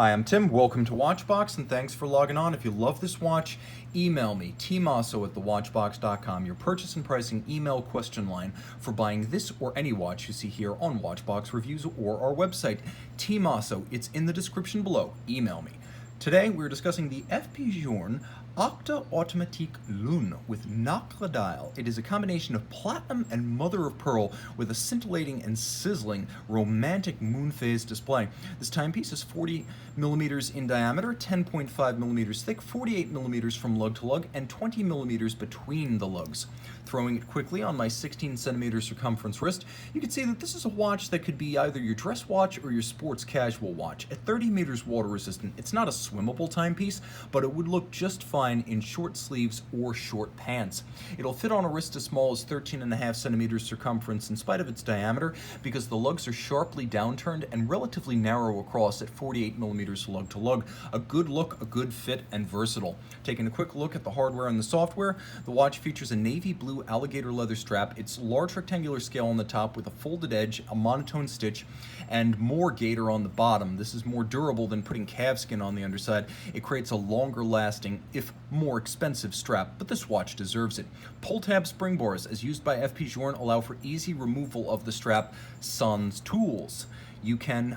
Hi, I'm Tim. Welcome to Watchbox, and thanks for logging on. If you love this watch, email me, tmosso at thewatchbox.com, your purchase and pricing email question line for buying this or any watch you see here on Watchbox Reviews or our website, tmosso. It's in the description below. Email me. Today, we're discussing the FP Journe Octa Automatique Lune with Nacre dial. It is a combination of platinum and mother of pearl with a scintillating and sizzling romantic moon phase display. This timepiece is 40 millimeters in diameter, 10.5 millimeters thick, 48 millimeters from lug to lug, and 20 millimeters between the lugs. Throwing it quickly on my 16 centimeter circumference wrist, you can see that this is a watch that could be either your dress watch or your sports casual watch. At 30 meters water resistant, it's not a swimmable timepiece, but it would look just fine in short sleeves or short pants. It'll fit on a wrist as small as 13.5 centimeters circumference in spite of its diameter because the lugs are sharply downturned and relatively narrow across at 48 millimeters lug to lug. A good look, a good fit, and versatile. Taking a quick look at the hardware and the software, the watch features a navy blue alligator leather strap. It's large rectangular scale on the top with a folded edge, a monotone stitch, and more gator on the bottom. This is more durable than putting calfskin on the underside. It creates a longer lasting, if more expensive strap, but this watch deserves it. Pull tab spring bars, as used by FP Journe, allow for easy removal of the strap. Sans tools. You can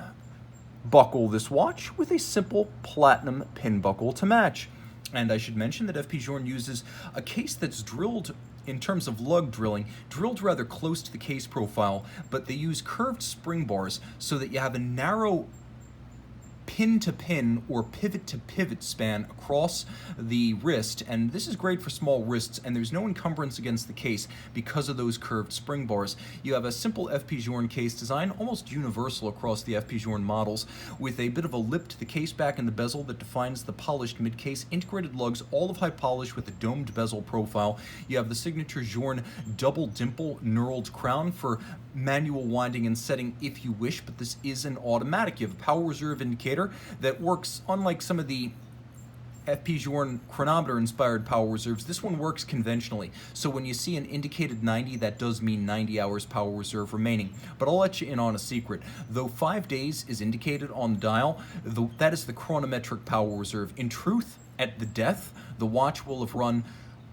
buckle this watch with a simple platinum pin buckle to match. And I should mention that FP Journe uses a case that's drilled, in terms of lug drilling, drilled rather close to the case profile, but they use curved spring bars so that you have a narrow pin-to-pin or pivot-to-pivot span across the wrist, and this is great for small wrists, and there's no encumbrance against the case because of those curved spring bars. You have a simple FP Journe case design, almost universal across the FP Journe models, with a bit of a lip to the case back and the bezel that defines the polished mid-case, integrated lugs, all of high polish with a domed bezel profile. You have the signature Journe double dimple knurled crown for manual winding and setting if you wish, but this is an automatic. You have a power reserve indicator that works, unlike some of the FP Journe chronometer inspired power reserves, this one works conventionally. So when you see an indicated 90, that does mean 90 hours power reserve remaining. But I'll let you in on a secret. Though 5 days is indicated on the dial, that is the chronometric power reserve. In truth, at the death, the watch will have run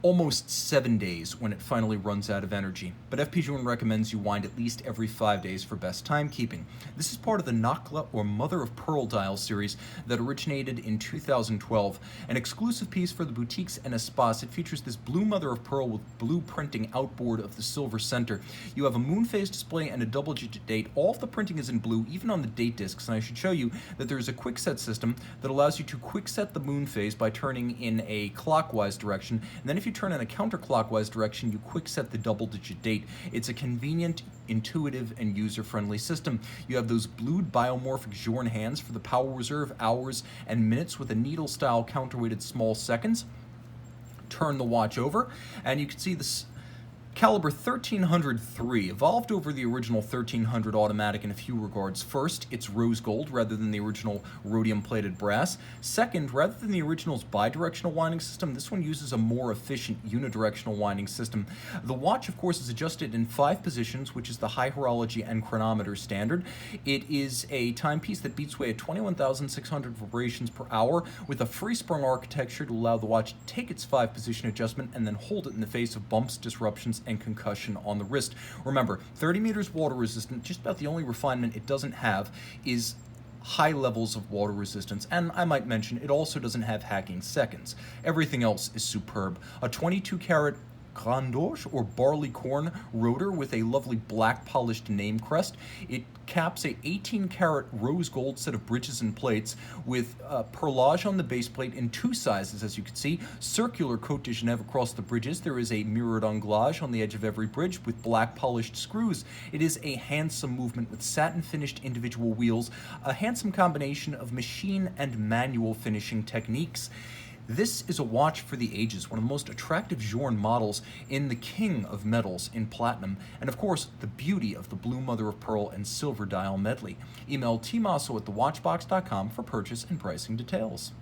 almost 7 days when it finally runs out of energy. But FP Journe recommends you wind at least every 5 days for best timekeeping. This is part of the Nacre or Mother of Pearl dial series that originated in 2012. An exclusive piece for the boutiques and espace. It features this blue Mother of Pearl with blue printing outboard of the silver center. You have a moon phase display and a double-digit date. All of the printing is in blue, even on the date discs, and I should show you that there is a quick set system that allows you to quick set the moon phase by turning in a clockwise direction, and then if you turn in a counterclockwise direction, you quick set the double-digit date. It's a convenient, intuitive, and user-friendly system. You have those blued biomorphic Journe hands for the power reserve, hours, and minutes with a needle-style counterweighted small seconds. Turn the watch over, and you can see this Calibre 1303 evolved over the original 1300 automatic in a few regards. First, it's rose gold rather than the original rhodium-plated brass. Second, rather than the original's bidirectional winding system, this one uses a more efficient unidirectional winding system. The watch, of course, is adjusted in 5 positions, which is the high horology and chronometer standard. It is a timepiece that beats away at 21,600 vibrations per hour with a free-sprung architecture to allow the watch to take its 5-position adjustment and then hold it in the face of bumps, disruptions, and concussion on the wrist. Remember, 30 meters water resistant. Just about the only refinement it doesn't have is high levels of water resistance, and I might mention it also doesn't have hacking seconds. Everything else is superb. A 22 karat Grand Orge or barley corn rotor with a lovely black polished name crest. It caps a 18 karat rose gold set of bridges and plates with perlage on the base plate in 2 sizes, as you can see. Circular Cote de Genève across the bridges. There is a mirrored anglage on the edge of every bridge with black polished screws. It is a handsome movement with satin finished individual wheels, a handsome combination of machine and manual finishing techniques. This is a watch for the ages, one of the most attractive Journe models in the king of metals in platinum, and of course, the beauty of the blue mother of pearl and silver dial medley. Email tmosso at thewatchbox.com for purchase and pricing details.